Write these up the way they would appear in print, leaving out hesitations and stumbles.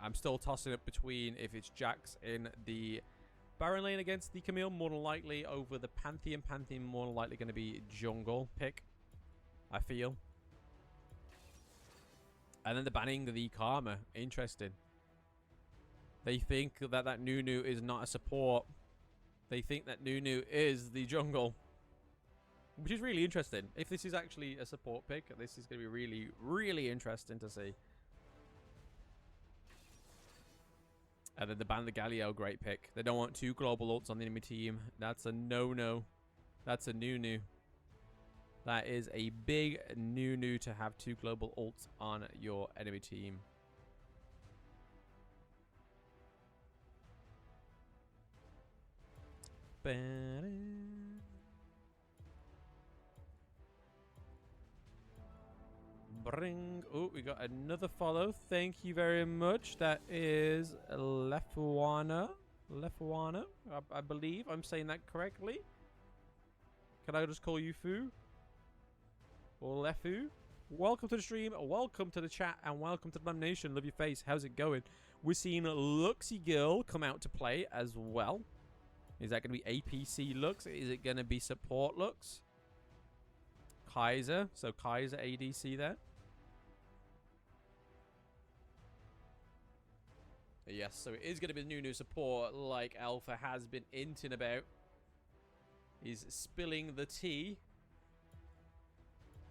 I'm still tossing it between if it's Jax in the Baron lane against the Camille, more than likely over the Pantheon. Pantheon more than likely going to be jungle pick, I feel. And then the banning the Karma. Interesting. They think that Nunu is not a support. They think that Nunu is the jungle. Which is really interesting. If this is actually a support pick, this is going to be really, really interesting to see. And then the ban the Galio, great pick. They don't want 2 global ults on the enemy team. That's a no-no. That's a Nunu. That is a big Nunu to have 2 global ults on your enemy team. Bring. Oh, we got another follow. Thank you very much. That is Lefuana. Lefuana, I believe I'm saying that correctly. Can I just call you Fu? Or Lefu? Welcome to the stream, welcome to the chat, and welcome to the Nation. Love your face. How's it going? We're seeing Luxy Girl come out to play as well. Is that going to be APC Lux? Is it going to be support Lux? Kaiser. So Kaiser ADC there. Yes, so it is going to be Nunu support like Alpha has been hinting about. He's spilling the tea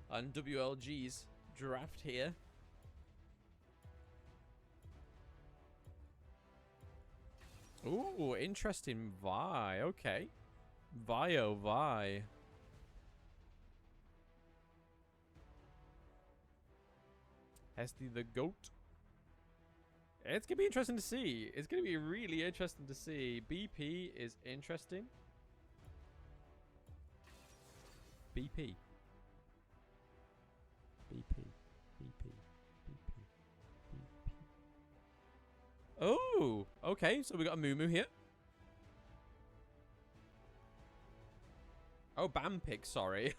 on WLG's draft here. Ooh, interesting. Vi, okay. Vi, oh Vi. Hesty the GOAT. It's going to be interesting to see. It's going to be really interesting to see. BP is interesting. BP. BP. BP. BP. BP. Oh, okay. So we got a Moo here. Oh, Bam pick, sorry.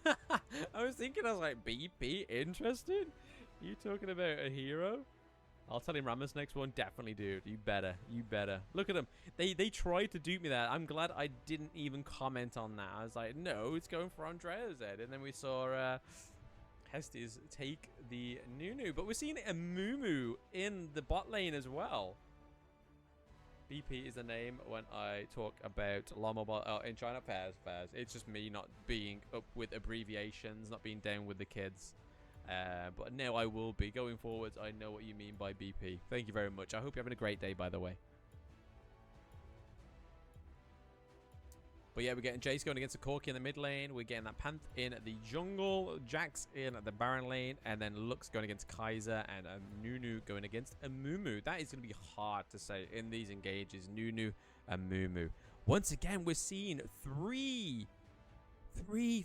I was like, BP, interesting? You talking about a hero? I'll tell him Rammus next one. Definitely, dude. You better. You better. Look at them. They tried to dupe me there. I'm glad I didn't even comment on that. I was like, no, it's going for Andrea's head. And then we saw Hestes take the Nunu. But we're seeing a Moo in the bot lane as well. BP is the name when I talk about LoL Mobile. Oh, in China, fairs. It's just me not being up with abbreviations, not being down with the kids. But now I will be. Going forwards, I know what you mean by BP. Thank you very much. I hope you're having a great day, by the way. But yeah, we're getting Jace going against the Corki in the mid lane. We're getting that Panth in the jungle. Jax in the Baron lane. And then Lux going against Kaiser. And a Nunu going against a Mumu. That is going to be hard to say in these engages. Nunu and Mumu. Once again, we're seeing three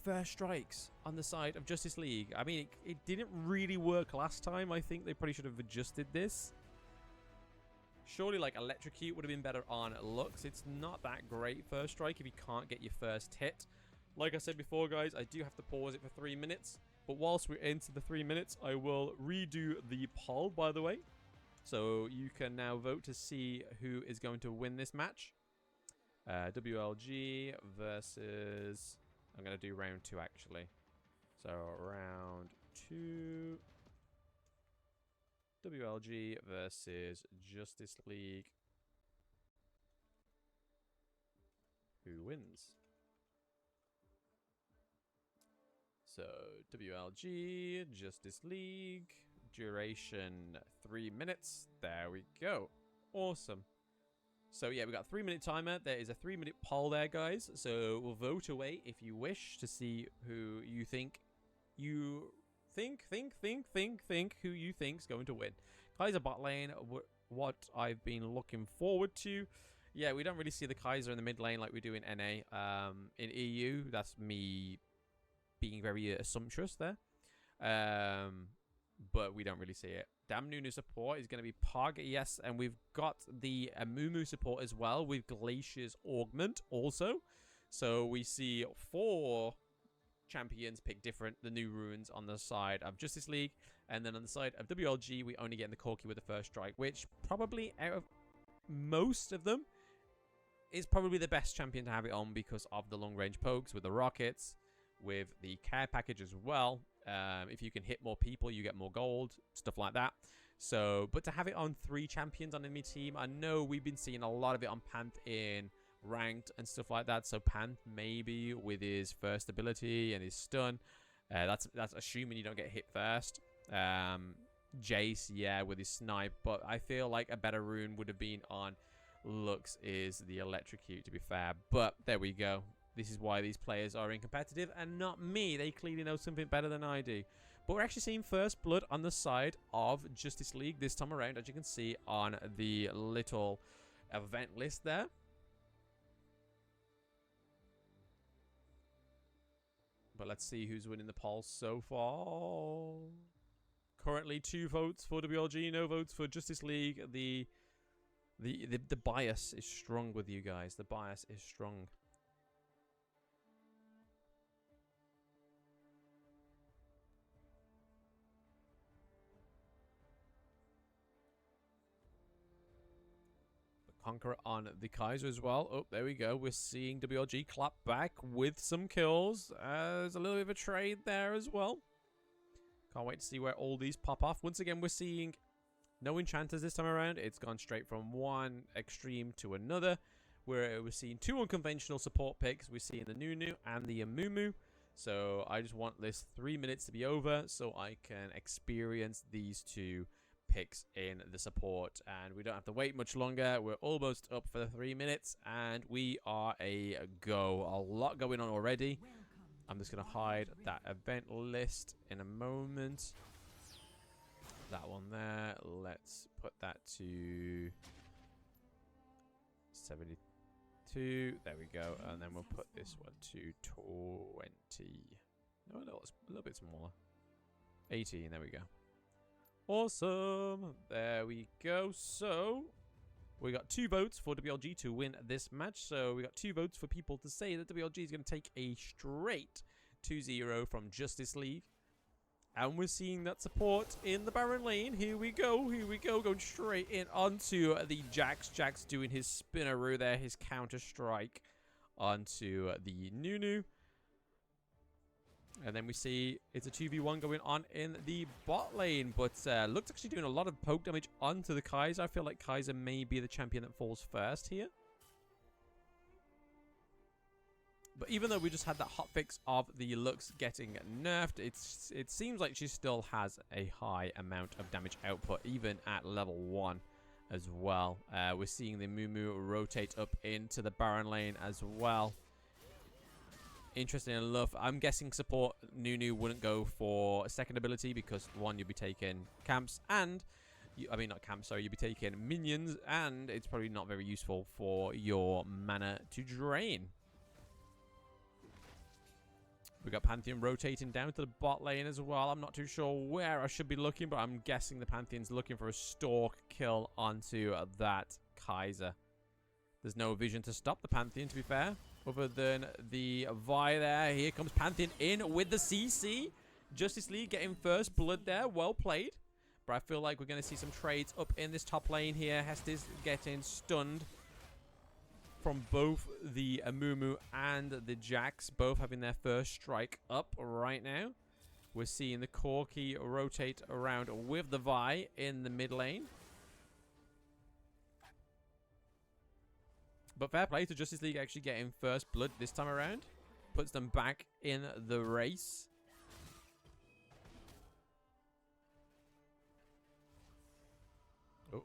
first strikes on the side of Justice League. I mean, it didn't really work last time. I think they probably should have adjusted this. Surely, like, Electrocute would have been better on Lux. It's not that great first strike if you can't get your first hit. Like I said before, guys, I do have to pause it for 3 minutes. But whilst we're into the 3 minutes, I will redo the poll, by the way. So you can now vote to see who is going to win this match. WLG versus... I'm going to do round 2, actually. So, round 2. WLG versus Justice League. Who wins? So, WLG, Justice League. Duration 3 minutes. There we go. Awesome. So yeah, we got a 3-minute timer. There is a 3-minute poll there, guys. So we'll vote away if you wish to see who you think who you think's going to win. Kaiser bot lane, what I've been looking forward to. Yeah, we don't really see the Kaiser in the mid lane like we do in NA. In EU, that's me being very assumptuous there. But we don't really see it. Damn Nunu support is going to be Pog, yes, and we've got the Mumu support as well with Glacier's Augment also. So we see 4 champions pick different. The new runes on the side of Justice League, and then on the side of WLG, we only get in the Corki with the first strike, which probably out of most of them is probably the best champion to have it on because of the long range pokes with the rockets, with the care package as well. If you can hit more people, you get more gold, stuff like that. So, but to have it on 3 champions on enemy team, I know we've been seeing a lot of it on Panth in ranked and stuff like that. So Panth maybe with his first ability and his stun, that's assuming you don't get hit first. Jace, yeah, with his snipe, but I feel like a better rune would have been on Lux is the electrocute, to be fair. But there we go. This is why these players are in competitive and not me. They clearly know something better than I do. But we're actually seeing first blood on the side of Justice League this time around, as you can see on the little event list there. But let's see who's winning the poll so far. Currently 2 votes for WLG, no votes for Justice League. The bias is strong with you guys. The bias is strong. Conqueror on the Kaiser as well. Oh, there we go. We're seeing WLG clap back with some kills. There's a little bit of a trade there as well. Can't wait to see where all these pop off. Once again, we're seeing no enchanters this time around. It's gone straight from one extreme to another. We're seeing 2 unconventional support picks. We're seeing the Nunu and the Amumu. So I just want this 3 minutes to be over so I can experience these 2 picks in the support, and we don't have to wait much longer. We're almost up for the 3 minutes, and we are a go. A lot going on already. I'm just going to hide that event list in a moment. That one there. Let's put that to 72. There we go. And then we'll put this one to 20. No, it's a little bit smaller. 18. There we go. Awesome. There we go. So we got 2 votes for WLG to win this match. So we got 2 votes for people to say that WLG is going to take a straight 2-0 from Justice League. And we're seeing that support in the Baron lane. Here we go. Here we go. Going straight in onto the Jax. Jax doing his spinneroo there. His counter strike onto the Nunu. And then we see it's a 2v1 going on in the bot lane. But Lux actually doing a lot of poke damage onto the Kaiser. I feel like Kaiser may be the champion that falls first here. But even though we just had that hotfix of the Lux getting nerfed, it seems like she still has a high amount of damage output, even at level 1 as well. We're seeing the Mumu rotate up into the Baron lane as well. Interesting enough, I'm guessing support Nunu wouldn't go for a second ability because 1, you'd be taking camps and... I mean, not camps, sorry, you'd be taking minions, and it's probably not very useful for your mana to drain. We got Pantheon rotating down to the bot lane as well. I'm not too sure where I should be looking, but I'm guessing the Pantheon's looking for a stalk kill onto that Kaiser. There's no vision to stop the Pantheon, to be fair, other than the Vi there. Here comes Pantheon in with the CC. Justice League getting first blood there. Well played. But I feel like we're going to see some trades up in this top lane here. Hester's getting stunned from both the Amumu and the Jax, both having their first strike up right now. We're seeing the Corki rotate around with the Vi in the mid lane. But fair play to Justice League actually getting first blood this time around. Puts them back in the race. Oh,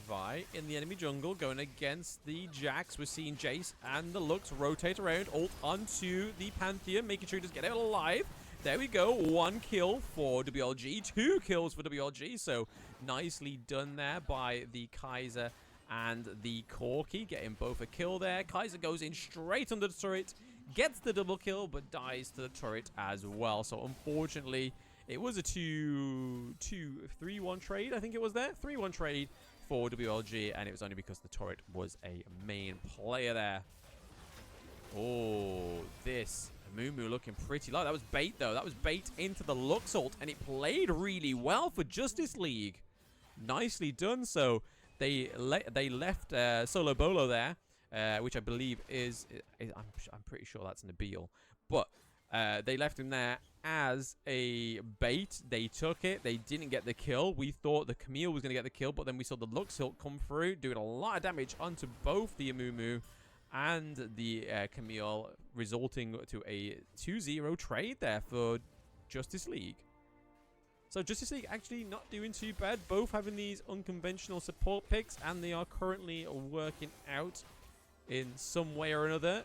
Vi in the enemy jungle going against the Jax. We're seeing Jace and the Lux rotate around, ult onto the Pantheon, making sure he doesn't get out alive. There we go, 1 kill for WLG, 2 kills for WLG, so nicely done there by the Kaiser and the Corki, getting both a kill there. Kaiser goes in straight under the turret, gets the double kill, but dies to the turret as well. So unfortunately, it was a 3-1 trade, I think it was there. 3-1 trade for WLG, and it was only because the turret was a main player there. Oh, this Mumu looking pretty low. That was bait, though. That was bait into the Lux ult, and it played really well for Justice League. Nicely done. So they left Solo Bolo there, which I believe is I'm pretty sure that's Nabil. But they left him there as a bait. They took it. They didn't get the kill. We thought the Camille was going to get the kill, but then we saw the Lux ult come through, doing a lot of damage onto both the Amumu and the Camille, resulting to a 2-0 trade there for Justice League. So Justice League actually not doing too bad, both having these unconventional support picks, and they are currently working out in some way or another.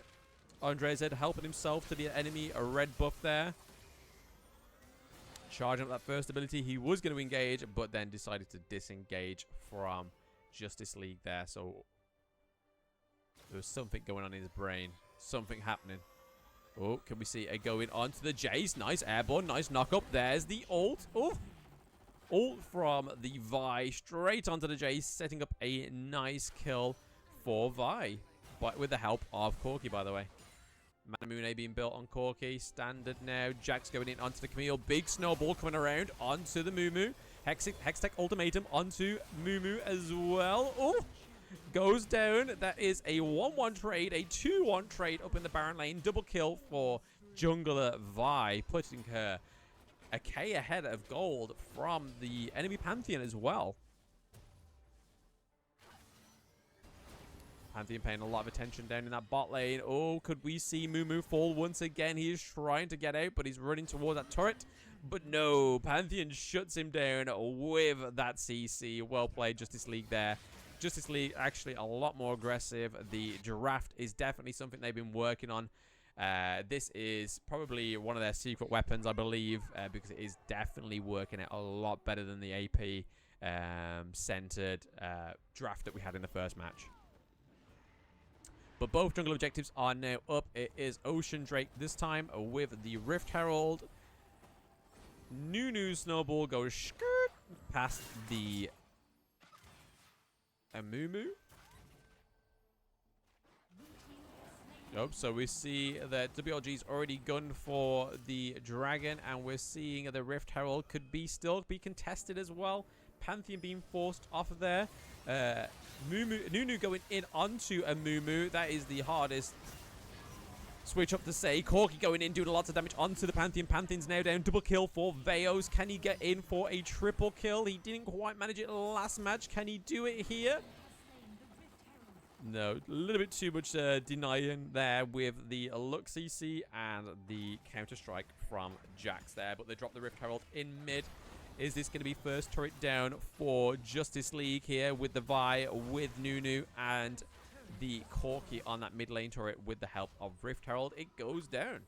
Andre's helping himself to the enemy, a red buff there. Charging up that first ability, he was going to engage, but then decided to disengage from Justice League there. So there was something going on in his brain. Something happening. Oh, can we see a going onto the Jace? Nice airborne, nice knock up. There's the ult. Oh, ult from the Vi straight onto the Jace, setting up a nice kill for Vi. But with the help of Corki, by the way. Manamune being built on Corki. Standard now. Jack's going in onto the Camille. Big snowball coming around onto the Mumu. Hextech ultimatum onto Mumu as well. Oh, goes down. That is a 1-1 trade, a 2-1 trade up in the Baron lane. Double kill for jungler Vi, putting her a K ahead of gold from the enemy Pantheon as well. Pantheon paying a lot of attention down in that bot lane. Oh, could we see Mumu fall once again? He is trying to get out, but he's running towards that turret. But no, Pantheon shuts him down with that CC. Well played, Justice League there. Justice League actually a lot more aggressive. The draft is definitely something they've been working on. This is probably one of their secret weapons, I believe, because it is definitely working out a lot better than the AP centered draft that we had in the first match. But both jungle objectives are now up. It is Ocean Drake this time with the Rift Herald. Nunu Snowball goes skirt past the Amumu. Nope, so we see that WLG's already gone for the Dragon, and we're seeing the Rift Herald could still be contested as well. Pantheon being forced off of there. Nunu going in onto Amumu. That is the hardest switch up to say. Corki going in, doing lots of damage onto the Pantheon. Pantheon's now down. Double kill for Veos. Can he get in for a triple kill? He didn't quite manage it last match. Can he do it here? No, a little bit too much denying there with the Lux CC and the Counter-Strike from Jax there. But they drop the Rift Herald in mid. Is this going to be first turret down for Justice League here with the Vi, with Nunu, and the Corki on that mid lane turret with the help of Rift Herald? It goes down.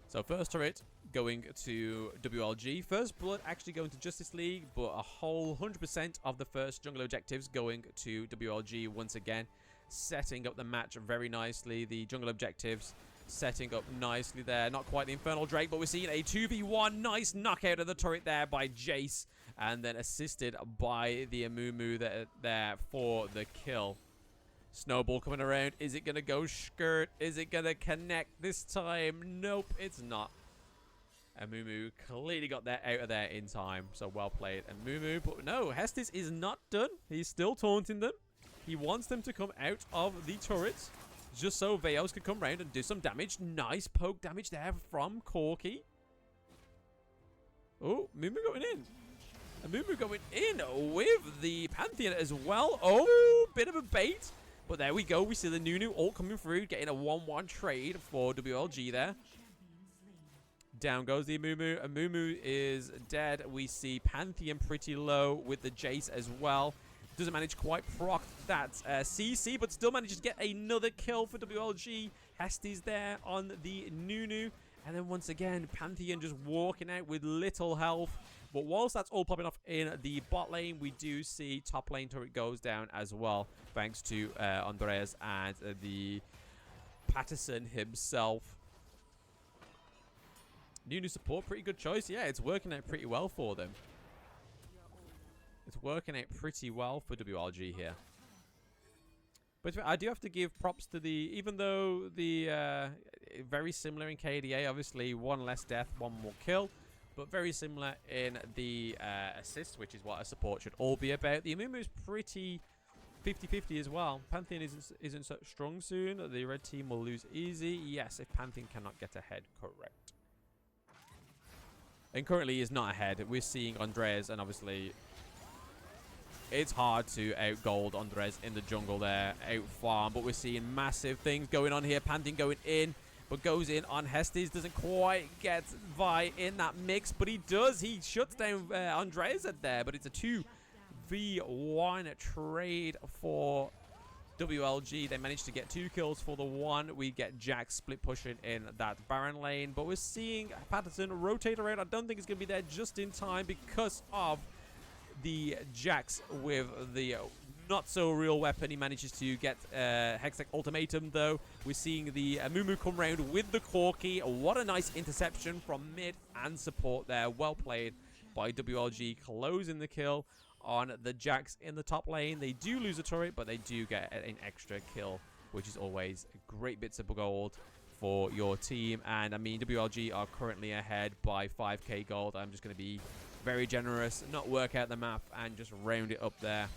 So first turret going to WLG. First blood actually going to Justice League, but a whole 100% of the first jungle objectives going to WLG once again. Setting up the match very nicely. The jungle objectives setting up nicely there. Not quite the Infernal Drake, but we're seeing a 2v1. Nice knockout of the turret there by Jace. And then assisted by the Amumu there for the kill. Snowball coming around. Is it going to go skirt? Is it going to connect this time? Nope, it's not. Amumu clearly got that out of there in time. So well played, Amumu. But no, Hestis is not done. He's still taunting them. He wants them to come out of the turrets, just so Veos can come around and do some damage. Nice poke damage there from Corki. Oh, Mumu going in. Mumu going in with the Pantheon as well. Oh, bit of a bait. But there we go. We see the Nunu ult coming through, getting a 1-1 trade for WLG there. Down goes the Amumu. Amumu is dead. We see Pantheon pretty low with the Jace as well. Doesn't manage quite proc that CC, but still manages to get another kill for WLG. Hestes there on the Nunu. And then once again, Pantheon just walking out with little health. But whilst that's all popping off in the bot lane, we do see top lane turret goes down as well, thanks to Andreas and the Patterson himself. Nunu support, pretty good choice. Yeah, it's working out pretty well for them. It's working out pretty well for WLG here. But I do have to give props to even though the very similar in KDA, obviously one less death, one more kill, but very similar in the assists, which is what a support should all be about. The EMEA is pretty 50-50 as well. Pantheon isn't so strong soon. The red team will lose easy. Yes, if Pantheon cannot get ahead, correct. And currently he is not ahead. We're seeing Andres, and obviously it's hard to out-gold Andres in the jungle there, out-farm, but we're seeing massive things going on here. Pantheon going in, but goes in on Hestes. Doesn't quite get Vi in that mix, but he does. He shuts down Andres at there, but it's a 2v1 trade for WLG. They managed to get 2 kills for the 1. We get Jack split pushing in that Baron lane, but we're seeing Patterson rotate around. I don't think it's going to be there just in time because of the Jax with the not so real weapon. He manages to get Hextech Ultimatum though. We're seeing the Mumu come round with the Corki. What a nice interception from mid and support there. Well played by WLG, closing the kill on the Jax in the top lane. They do lose a turret, but they do get an extra kill, which is always great bits of gold for your team. And I mean, WLG are currently ahead by 5k gold. I'm just going to be very generous, not work out the math, and just round it up there.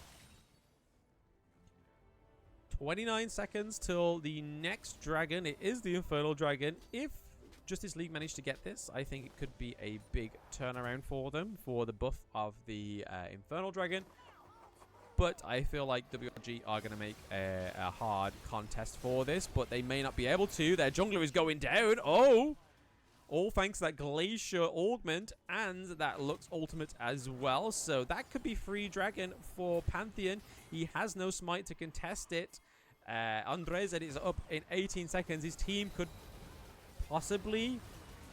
29 seconds till the next dragon. It is the Infernal Dragon. If Justice League managed to get this, I think it could be a big turnaround for them for the buff of the Infernal Dragon. But I feel like WLG are going to make a hard contest for this, but they may not be able to. Their jungler is going down. Oh! All thanks to that Glacier Augment and that Lux Ultimate as well. So that could be free dragon for Pantheon. He has no smite to contest it. Andres is up in 18 seconds. His team could possibly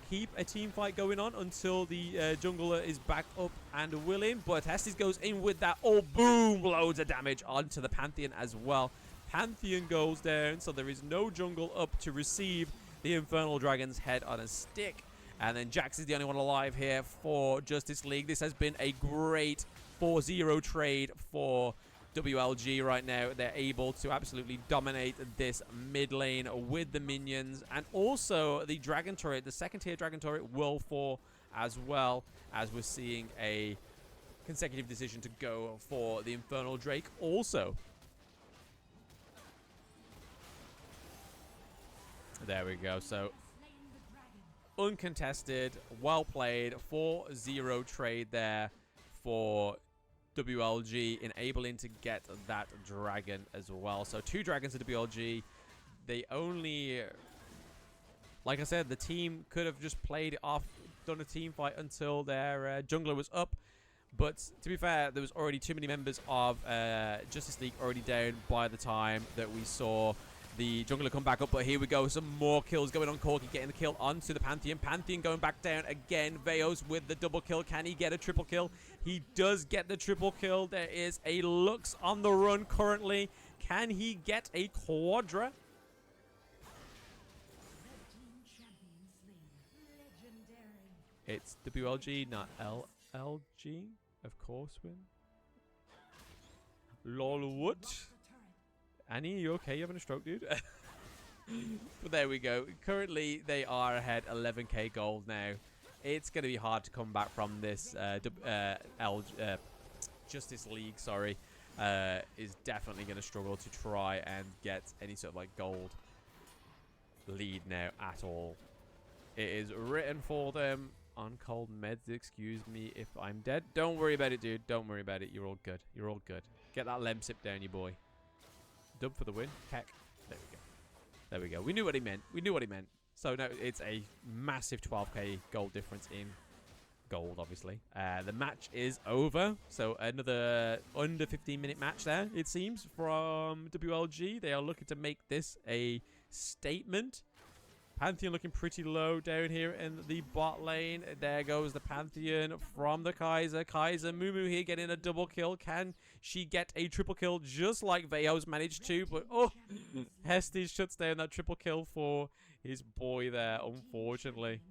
keep a team fight going on until the jungler is back up and willing. But Hestes goes in with that. Oh, boom! Loads of damage onto the Pantheon as well. Pantheon goes down, so there is no jungle up to receive the Infernal Dragon's head on a stick. And then Jax is the only one alive here for Justice League. This has been a great 4-0 trade for WLG right now. They're able to absolutely dominate this mid lane with the minions. And also the Dragon Turret, the second tier Dragon Turret will fall as well, as we're seeing a consecutive decision to go for the Infernal Drake also. There we go. So uncontested, well played, 4-0 trade there for WLG, enabling to get that dragon as well. So 2 dragons to WLG. They only, like I said, the team could have just played it off, done a team fight until their jungler was up. But to be fair, there was already too many members of Justice League already down by the time that we saw the jungler come back up. But here we go, some more kills going on. Corki getting the kill onto the Pantheon. Pantheon going back down again. Veos with the double kill. Can he get a triple kill? He does get the triple kill. There is a Lux on the run currently. Can he get a quadra? It's WLG, not LLG. Of course, win. Lol, what? Annie, you okay? You having a stroke, dude? But there we go. Currently, they are ahead 11k gold now. It's going to be hard to come back from this. Justice League, sorry, is definitely going to struggle to try and get any sort of like gold lead now at all. It is written for them on cold meds. Excuse me if I'm dead. Don't worry about it, dude. Don't worry about it. You're all good. You're all good. Get that lem sip down, you boy. Dub for the win. Heck. There we go. There we go. We knew what he meant. We knew what he meant. So now it's a massive 12k gold difference in gold, obviously. The match is over. So another under 15-minute match there, it seems, from WLG. They are looking to make this a statement. Pantheon looking pretty low down here in the bot lane. There goes the Pantheon from the Kaiser. Kaiser, Mumu here getting a double kill. Can she get a triple kill just like Veos managed to? But, oh, Hestes shuts down that triple kill for his boy there, unfortunately.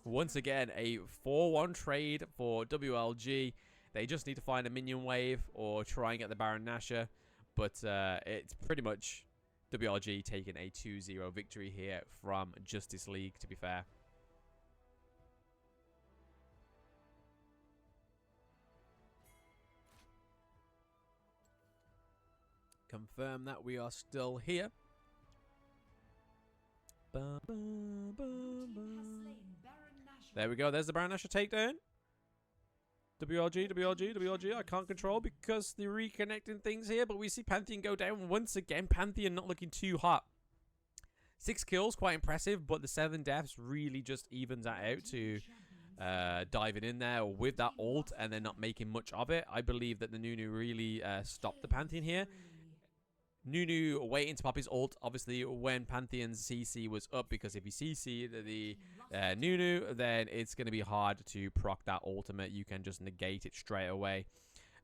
Once again, a 4-1 trade for WLG. They just need to find a minion wave or try and get the Baron Nashor. But it's pretty much WLG taking a 2-0 victory here from Justice League, to be fair. Confirm that we are still here. There we go. There's the Baron Nashor takedown. WLG. I can't control because they're reconnecting things here. But we see Pantheon go down once again. Pantheon not looking too hot. 6 kills, quite impressive. But the 7 deaths really just evens that out to diving in there with that ult and then not making much of it. I believe that the Nunu really stopped the Pantheon here. Nunu waiting to pop his ult, obviously, when Pantheon's CC was up, because if you CC the Nunu, then it's going to be hard to proc that ultimate. You can just negate it straight away.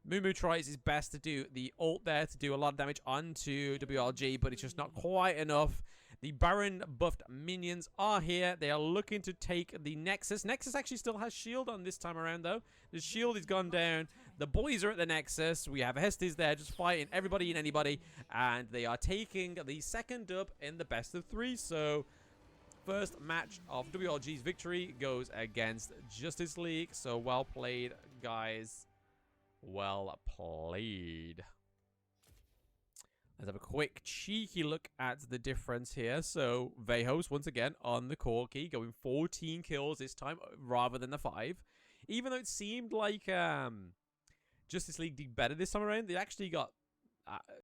Mumu tries his best to do the ult there to do a lot of damage onto WLG, but it's just not quite enough. The Baron buffed minions are here. They are looking to take the Nexus. Nexus actually still has shield on this time around, though. The shield has gone down. The boys are at the Nexus. We have Hestes there just fighting everybody and anybody. And they are taking the second dub in the best of 3. So, first match of WLG's victory goes against Justice League. So, well played, guys. Well played. Let's have a quick, cheeky look at the difference here. So, Vejos, once again, on the Corki, going 14 kills this time, rather than the 5. Even though it seemed like Justice League did better this time around, they actually got